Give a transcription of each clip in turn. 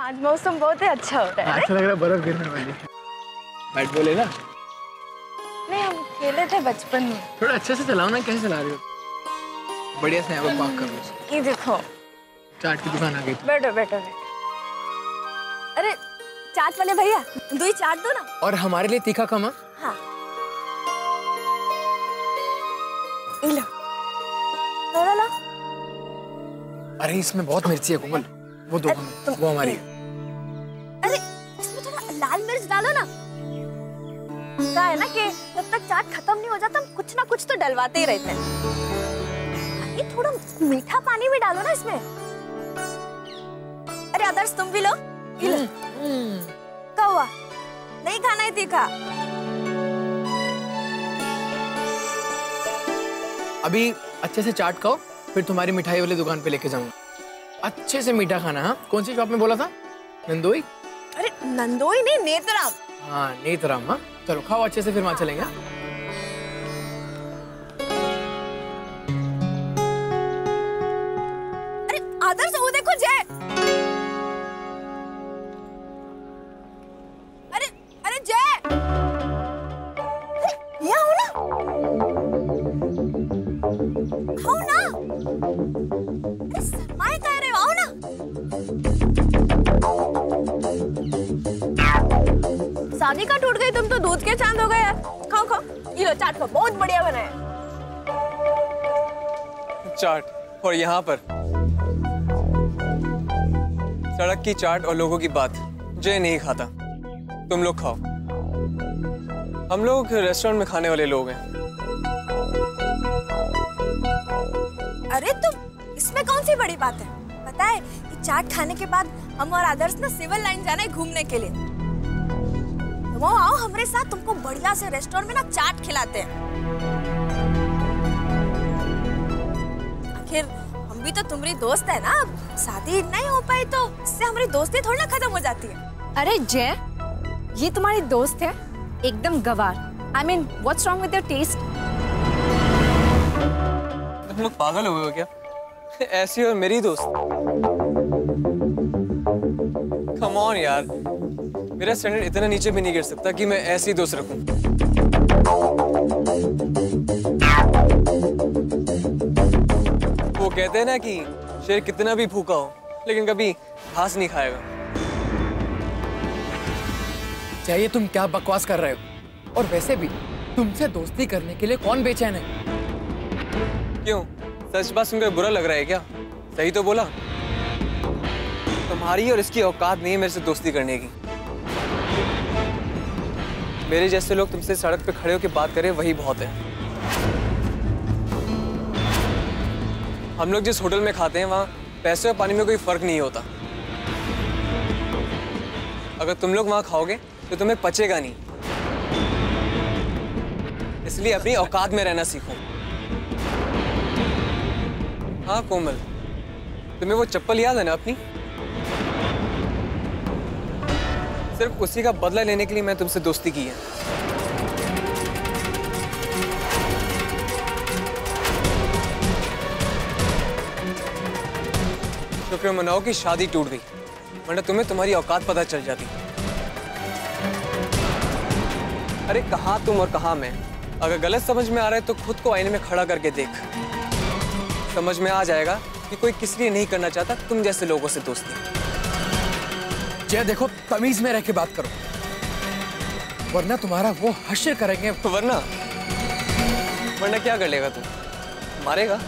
आज मौसम बहुत ही अच्छा हो रहा है। अच्छा लग रहा है, बर्फ गिरने वाली है। बैट बॉल है ना? नहीं, हम खेले थे बचपन में। थोड़ा अच्छे से चलाओ ना, कैसे चला रही हो? बढ़िया से यहाँ पर पार्क कर लो। ये देखो, चाट की दुकान आ गई। बैठो बैठो बैठो। अरे चाट वाले भैया, 2 ही चाट दो ना। और हमारे लिए तीखा कम। हाँ, लो लो लो। अरे इसमें बहुत मिर्ची है कोमल, वो दो वो हमारी है। अरे इसमें थोड़ा लाल मिर्च डालो ना। क्या है ना कि जब तक चाट खत्म नहीं हो जाता हम कुछ ना कुछ तो डलवाते ही रहते हैं। ये थोड़ा मीठा पानी भी डालो ना इसमें। अरे आदर्श तुम भी लो, ये लो। क्या हुआ, नहीं खाना है तीखा? अभी अच्छे से चाट खाओ, फिर तुम्हारी मिठाई वाली दुकान पे लेके जाऊंगा। अच्छे से मीठा खाना। हाँ, कौन सी शॉप में बोला था? नंदोई? अरे नंदोई नहीं, नेतराम। हाँ नेतराम। हाँ चलो खाओ अच्छे से, फिर वहां चलेंगे। अरे आदर्श वो देखो जय। अरे अरे जय, यहाँ हो ना, आओ ना। अरे शर्माए कह रहे हो, आओ ना। शादी का टूट गई, तुम तो दूध के चांद हो गए यार। खाओ खाओ, ये लो चाट खाओ, बहुत बढ़िया बना है चाट। और यहाँ पर सड़क की चाट और लोगों की बात जय नहीं खाता, तुम लोग खाओ। हम लोग रेस्टोरेंट में खाने वाले लोग हैं। अरे तुम, इसमें कौन सी बड़ी बात है? पता है कि चाट खाने के बाद हम और आदर्श ना सिविल लाइन जाना है घूमने के लिए। तो आओ हमारे साथ, तुमको बढ़िया से रेस्टोरेंट में ना चाट खिलाते हैं। आखिर हम भी तो तुम्हारी दोस्त है ना, अब शादी नहीं हो पाई तो इससे हमारी दोस्ती थोड़ी ना खत्म हो जाती है। अरे जय, ये तुम्हारी दोस्त है, एकदम गवार। I mean, what's wrong with your taste? तुम लोग पागल हुए हो क्या? ऐसी और मेरी दोस्त। कम ऑन यार, मेरा स्टैंडर्ड इतना नीचे भी नहीं गिर सकता कि मैं ऐसी दोस्त रखूं। वो कहते हैं ना कि शेर कितना भी भूखा हो लेकिन कभी घास नहीं खाएगा। चाहिए तुम क्या बकवास कर रहे हो? और वैसे भी तुमसे दोस्ती करने के लिए कौन बेचैन है? क्यों, सच बात सुनकर बुरा लग रहा है क्या? सही तो बोला। तुम्हारी और इसकी औकात नहीं है मेरे से दोस्ती करने की। मेरे जैसे लोग तुमसे सड़क पे खड़े होकर बात करें वही बहुत है। हम लोग जिस होटल में खाते हैं वहाँ पैसे और पानी में कोई फर्क नहीं होता। अगर तुम लोग वहाँ खाओगे तो तुम्हें पचेगा नहीं, इसलिए अपनी औकात में रहना सीखो। हाँ कोमल, तुम्हें वो चप्पल याद है ना अपनी? सिर्फ उसी का बदला लेने के लिए मैं तुमसे दोस्ती की है। शुक्र मनाओ कि शादी टूट गई, वरना तुम्हें तुम्हारी औकात पता चल जाती। अरे कहाँ तुम और कहाँ मैं? अगर गलत समझ में आ रहा है तो खुद को आईने में खड़ा करके देख, समझ में आ जाएगा कि कोई किस लिए नहीं करना चाहता तुम जैसे लोगों से दोस्ती। जय देखो, तमीज में रह के बात करो, वरना तुम्हारा वो हश्र करेंगे। वरना वरना क्या कर लेगा तू? मारेगा?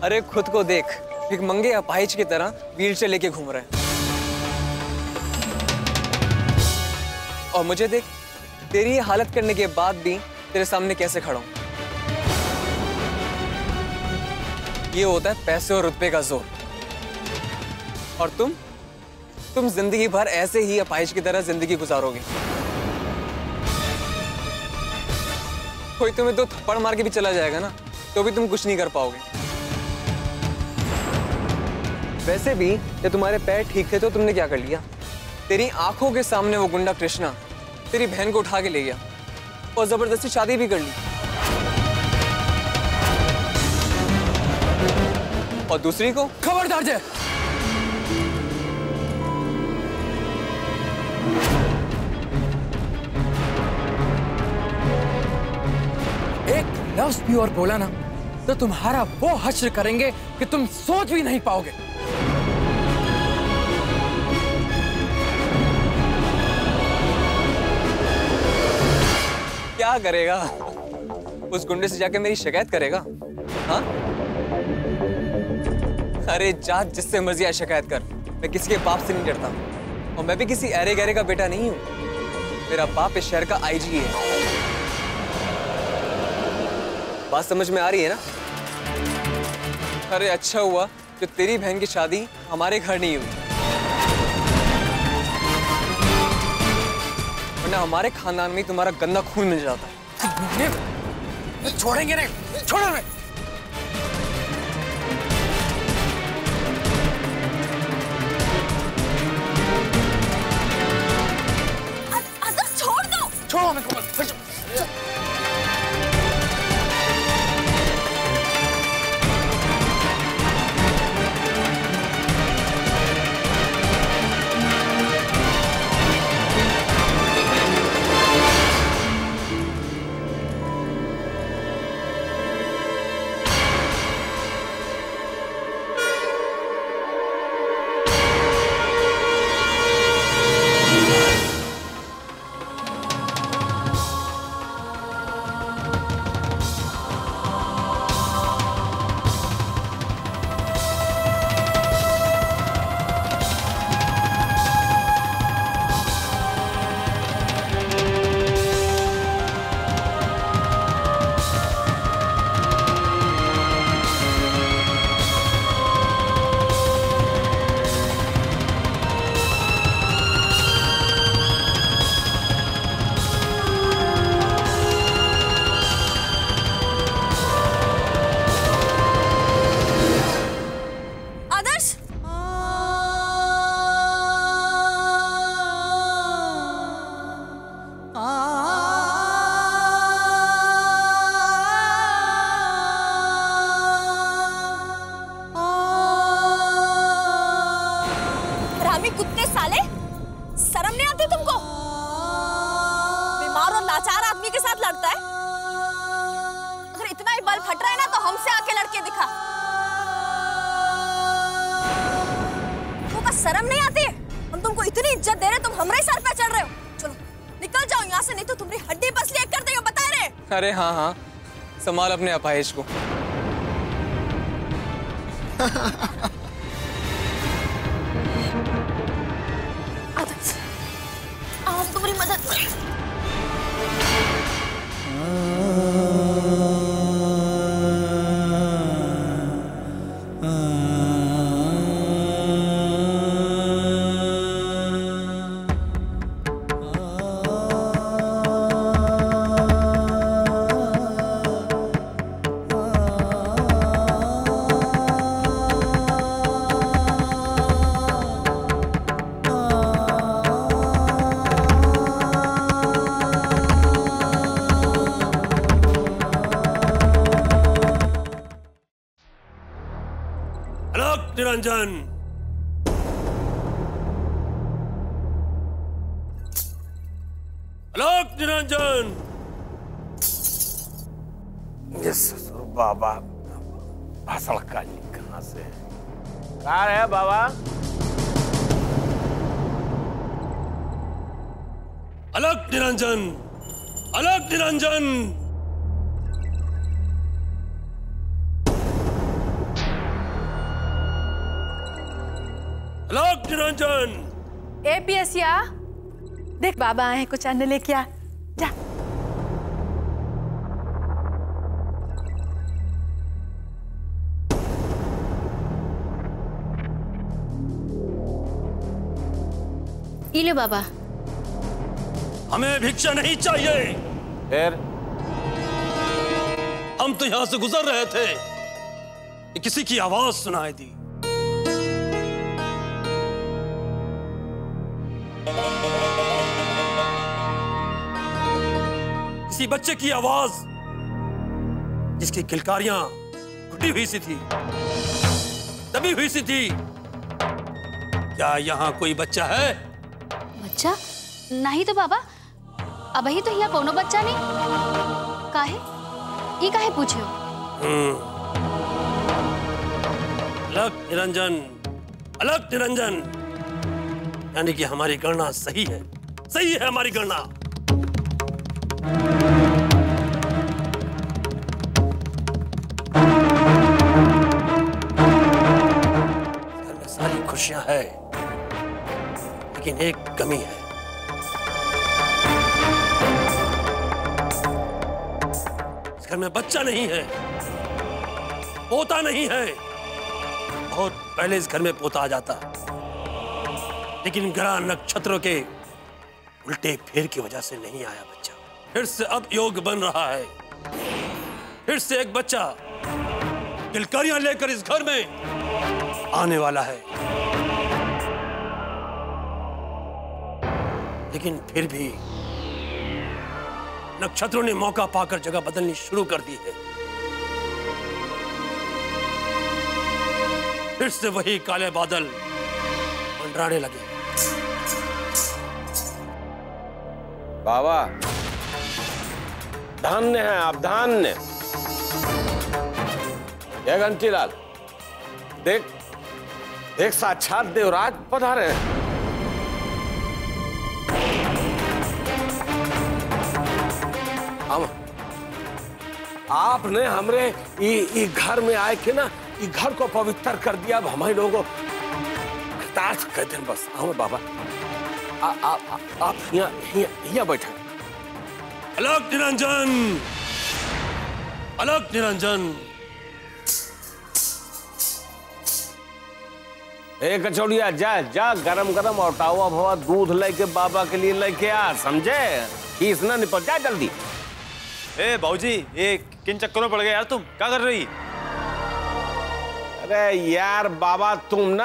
अरे खुद को देख, एक मंगे अपाहिज की तरह व्हीलचेयर लेके घूम रहा है। और मुझे देख, तेरी ये हालत करने के बाद भी तेरे सामने कैसे खड़ा हूं। ये होता है पैसे और रुतबे का जोर। और तुम जिंदगी भर ऐसे ही अपाहिज की तरह जिंदगी गुजारोगे। कोई तुम्हें 2 थप्पड़ मार के भी चला जाएगा ना, तो भी तुम कुछ नहीं कर पाओगे। वैसे भी जब तुम्हारे पैर ठीक थे तो तुमने क्या कर लिया? तेरी आंखों के सामने वो गुंडा कृष्णा तेरी बहन को उठा के ले गया और जबरदस्ती शादी भी कर ली। और दूसरी को? खबरदार जय, एक लफ्ज भी और बोला ना तो तुम्हारा वो हश्र करेंगे कि तुम सोच भी नहीं पाओगे। क्या करेगा? उस गुंडे से जाके मेरी शिकायत करेगा? हाँ? अरे जा, जिससे मर्जी आज शिकायत कर। मैं किसी के बाप से नहीं डरता और मैं भी किसी ऐरे गहरे का बेटा नहीं हूँ। मेरा बाप इस शहर का आईजी है। बात समझ में आ रही है ना? अरे अच्छा हुआ कि तेरी बहन की शादी हमारे घर नहीं हुई, वरना हमारे खानदान में तुम्हारा गंदा खून मिल जाता। छोड़ेंगे नहीं, छोड़ो नहीं। आदर्श छोड़ दो। छोड़ो मेरे को। कुत्ते साले, शर्म नहीं आती तुमको? बीमार और लाचार आदमी के साथ लड़ता है। अगर इतना ही बल फट रहा है ना तो हमसे आके लड़के दिखा। तुमको शर्म नहीं आती? हम तुमको इतनी इज्जत दे रहे, तुम हमारे सर पे चढ़ रहे हो। चलो निकल जाओ यहाँ से, नहीं तो तुम्हारी हड्डी पसली एक कर देंगे, बता रहे। अरे हाँ हाँ, संभाल अपने अपाहिज को। आप तुम्हारी मदद करें। निरंजन, आलोक निरंजन। ये ससुर बाबा फसल का कहाँ से कहाँ है बाबा? आलोक निरंजन, आलोक निरंजन। आलोक निरंजन। ए पियसिया, देख बाबा आए हैं, कुछ अन्न लेके आ। जा। ये लो बाबा। हमें भिक्षा नहीं चाहिए। फिर हम तो यहां से गुजर रहे थे कि किसी की आवाज सुनाई दी। किसी बच्चे की आवाज जिसकी किलकारियां घुटी हुई सी थी, दबी हुई सी थी। क्या यहाँ कोई बच्चा है? बच्चा? नहीं तो बाबा, अबही तो यहाँ कोनो बच्चा नहीं। काहे? ये काहे पूछे हो? अलग निरंजन, अलग निरंजन, यानी कि हमारी गणना सही है, सही है हमारी गणना। घर में सारी खुशियां है, लेकिन एक कमी है। इस घर में बच्चा नहीं है, पोता नहीं है। बहुत पहले इस घर में पोता आ जाता, लेकिन ग्रह नक्षत्रों के उल्टे फेर की वजह से नहीं आया बच्चा। फिर से अब योग बन रहा है, फिर से एक बच्चा किलकारियां लेकर इस घर में आने वाला है। लेकिन फिर भी नक्षत्रों ने मौका पाकर जगह बदलनी शुरू कर दी है। फिर से वही काले बादल मंडराने लगे। बाबा, धन्य है आप, धन्य। ये घंटीलाल, देख देख, साक्षात देवराज पधारे हैं। आपने हमरे ई घर में आए के ना, ई घर को पवित्र कर दिया। अब हमारे लोगों कृतार्थ कहते हैं बस। आओ बाबा, आप यहाँ बैठे। अलग निरंजन, अलग निरंजन। एक कचौड़िया जा जा, गरम गरम और टावा भवा दूध लेके बाबा के लिए लेके आ, समझे? खीस ना निपट जा जल्दी। ए बाबूजी, ये किन चक्करों पड़ गए यार? तुम क्या कर रही? अरे यार बाबा, तुम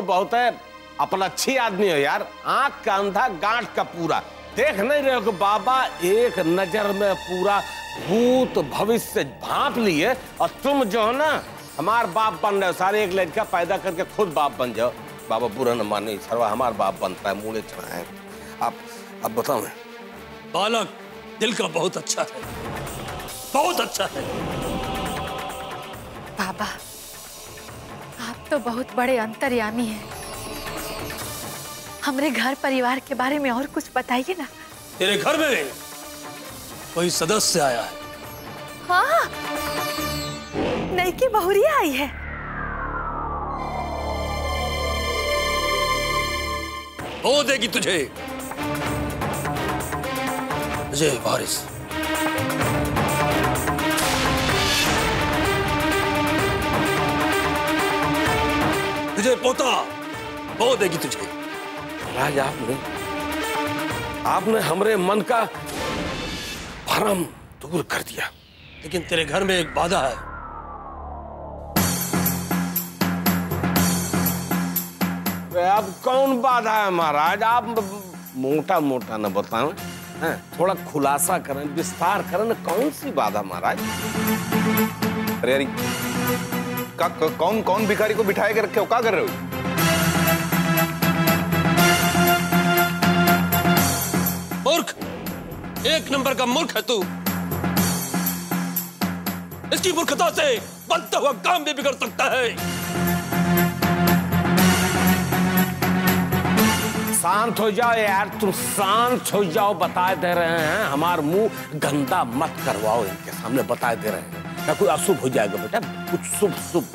बहुत है अपलच्छी आदमी हो यार। आंख का अंधा, गांठ का पूरा। देख नहीं रहे हो कि बाबा एक नजर में पूरा भूत भविष्य भांप लिए, और तुम जो है ना हमार बाप बन रहे हो। सारे एक लड़का पैदा करके खुद बाप बन जाओ। बाबा बुरा न माने, सर्वा हमार बाप बनता है, मुड़े चढ़ाए। आप बताओ। बालक दिल का बहुत अच्छा है, बहुत अच्छा है। बाबा, आप तो बहुत बड़े अंतर्यामी हैं। हमारे घर परिवार के बारे में और कुछ बताइए ना। तेरे घर में कोई सदस्य आया है। हाँ, नई की बहुरिया आई है। वो देगी तुझे अजय वारिस। तुझे पोता वो देगी तुझे। राज, आपने हमरे मन का भ्रम दूर कर दिया। लेकिन तेरे घर में एक बाधा है। अब कौन बाधा है महाराज? आप मोटा मोटा न बताएं, थोड़ा खुलासा करें, विस्तार करें न। कौन सी बाधा महाराज? अरे यार, कौन कौन भिखारी को बिठाए के रखे हो? क्या कर रहे हो? मूर्ख, एक नंबर का मूर्ख है तू। इसकी मूर्खता से बनता हुआ काम भी बिगड़ सकता है। शांत हो जाओ यार, तुम शांत हो जाओ। बताए दे रहे हैं, हमार मुंह गंदा मत करवाओ इनके सामने। बताए दे रहे हैं, क्या कोई अशुभ हो जाएगा बेटा? कुछ शुभ शुभ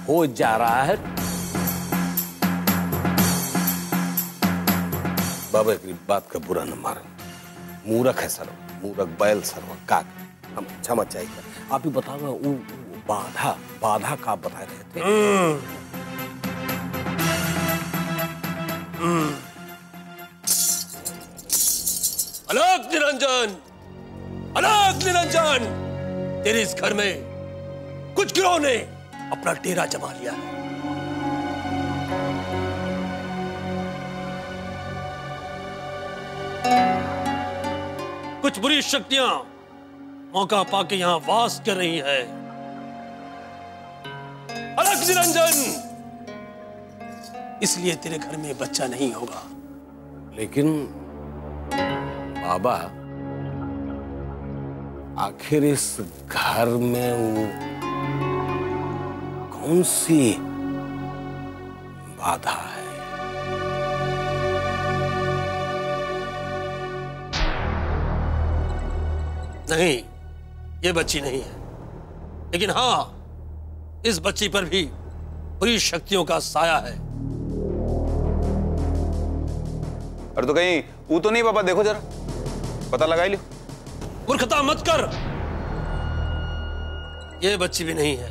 हो जा रहा है। बाबा की बात का बुरा न मारे। मूर्ख है सर्व, मूर्ख बैल सर्व का। हम क्षमा चाहिए। आप ही बताओ, वो बाधा का बता रहे थे। अलग निरंजन, अलग निरंजन, तेरे इस घर में कुछ गिरोह ने अपना डेरा जमा लिया है। कुछ बुरी शक्तियां मौका पाके यहां वास कर रही है। अलग निरंजन, इसलिए तेरे घर में बच्चा नहीं होगा। लेकिन बाबा, आखिर इस घर में वो कौन सी बाधा है? नहीं, ये बच्ची नहीं है, लेकिन हाँ, इस बच्ची पर भी बुरी शक्तियों का साया है। और तो कहीं वो तो नहीं पापा, देखो जरा, पता लगा लो। मूर्खता मत कर, ये बच्ची भी नहीं है।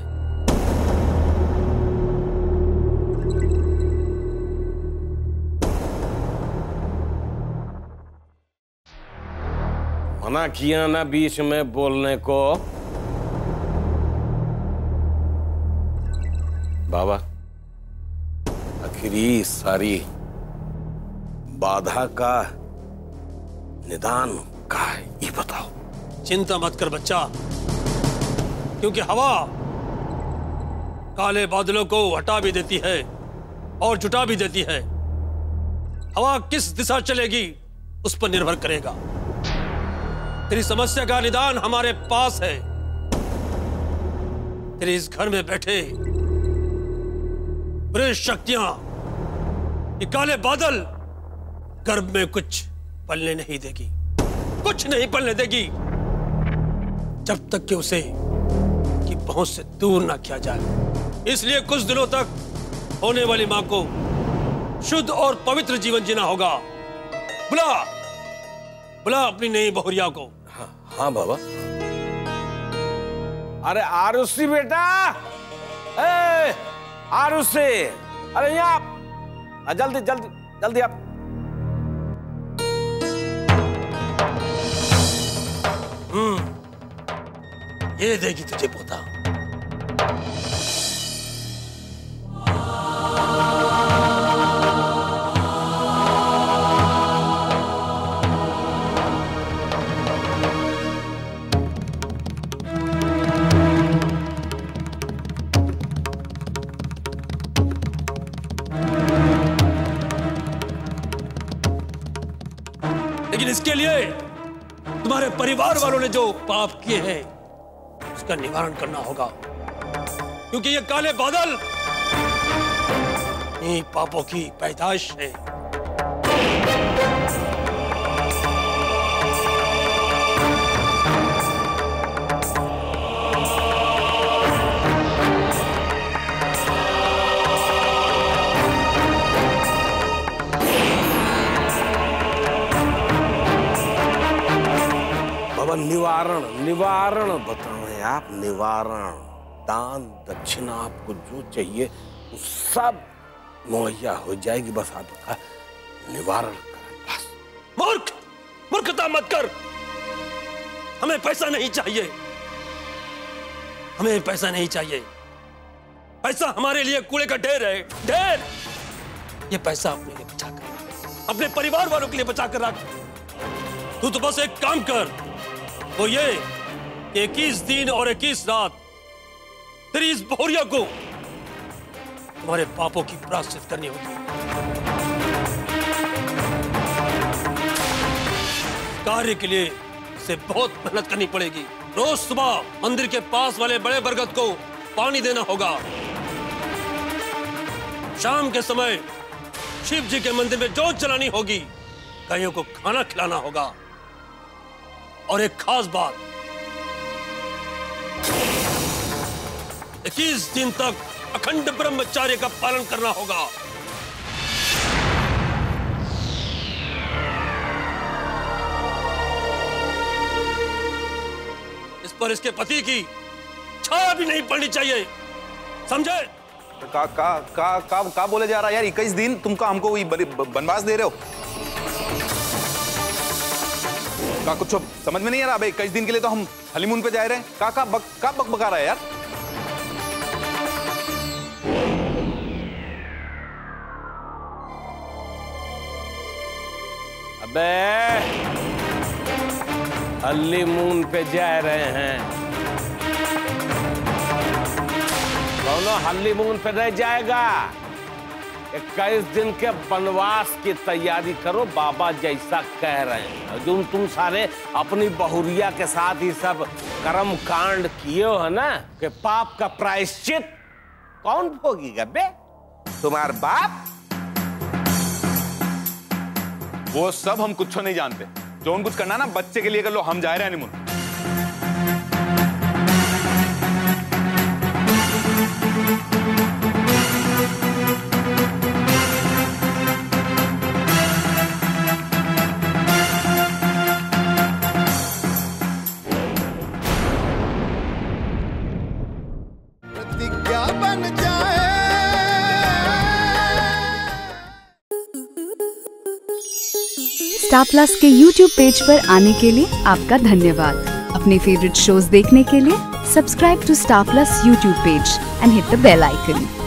मना किया ना बीच में बोलने को। बाबा, आखिर ये सारी बाधा का निदान का है, ये बताओ। चिंता मत कर बच्चा, क्योंकि हवा काले बादलों को हटा भी देती है और जुटा भी देती है। हवा किस दिशा चलेगी उस पर निर्भर करेगा। तेरी समस्या का निदान हमारे पास है। तेरे इस घर में बैठे बुरी शक्तियां, ये काले बादल गर्भ में कुछ पलने नहीं देगी, कुछ नहीं पलने देगी, जब तक कि उसे की पहुंच से दूर ना किया जाए। इसलिए कुछ दिनों तक होने वाली मां को शुद्ध और पवित्र जीवन जीना होगा। बुला बुला अपनी नई बहुरिया को। हाँ बाबा। अरे आरुषि बेटा, आरुषि, अरे यहाँ जल्दी जल्दी जल्दी आप। ये देगी तुझे पोता। लेकिन इसके लिए तुम्हारे परिवार वालों ने जो पाप किए हैं उसका निवारण करना होगा, क्योंकि ये काले बादल इन पापों की पैदाइश है। निवारण निवारण बताएं आप। निवारण, दान दक्षिणा, आपको जो चाहिए वो सब मुहैया हो जाएगी, बस आपका निवारण करें बस। मूर्ख, मूर्खता मत कर। हमें पैसा नहीं चाहिए, हमें पैसा नहीं चाहिए। पैसा हमारे लिए कूड़े का ढेर है, ढेर। ये पैसा अपने लिए बचा कर, अपने परिवार वालों के लिए बचा कर रख। तू तो बस एक काम कर, वो ये 21 दिन और 21 रात तेरी इस बहुरिया को तुम्हारे पापों की प्रायश्चित करनी होगी। कार्य के लिए इसे बहुत मेहनत करनी पड़ेगी। रोज सुबह मंदिर के पास वाले बड़े बरगद को पानी देना होगा। शाम के समय शिव जी के मंदिर में जोत जलानी होगी। गायों को खाना खिलाना होगा। और एक खास बात, 21 दिन तक अखंड ब्रह्मचर्य का पालन करना होगा। इस पर इसके पति की छाया भी नहीं पड़नी चाहिए, समझे? का बोले जा रहा है यार? 21 दिन तुमका हमको वनवास दे रहे हो? का कुछ समझ में नहीं आ रहा? 21 दिन के लिए तो हम हनीमून पे जा रहे हैं। का बक रहा है यार? अबे हनीमून पे जा रहे हैं, दोनों हनीमून पे रह जाएगा। 21 दिन के वनवास की तैयारी करो, बाबा जैसा कह रहे हैं। जो तुम सारे अपनी बहुरिया के साथ ही सब कर्म कांड किए हो ना, कि पाप का प्रायश्चित कौन भोगेगा बे? तुम्हार बाप? वो सब हम कुछ नहीं जानते। जो उन कुछ करना ना बच्चे के लिए कर लो, हम जा रहे हैं हनीमून। स्टार प्लस के YouTube पेज पर आने के लिए आपका धन्यवाद। अपने फेवरेट शोज देखने के लिए subscribe to star plus YouTube page and hit the bell icon.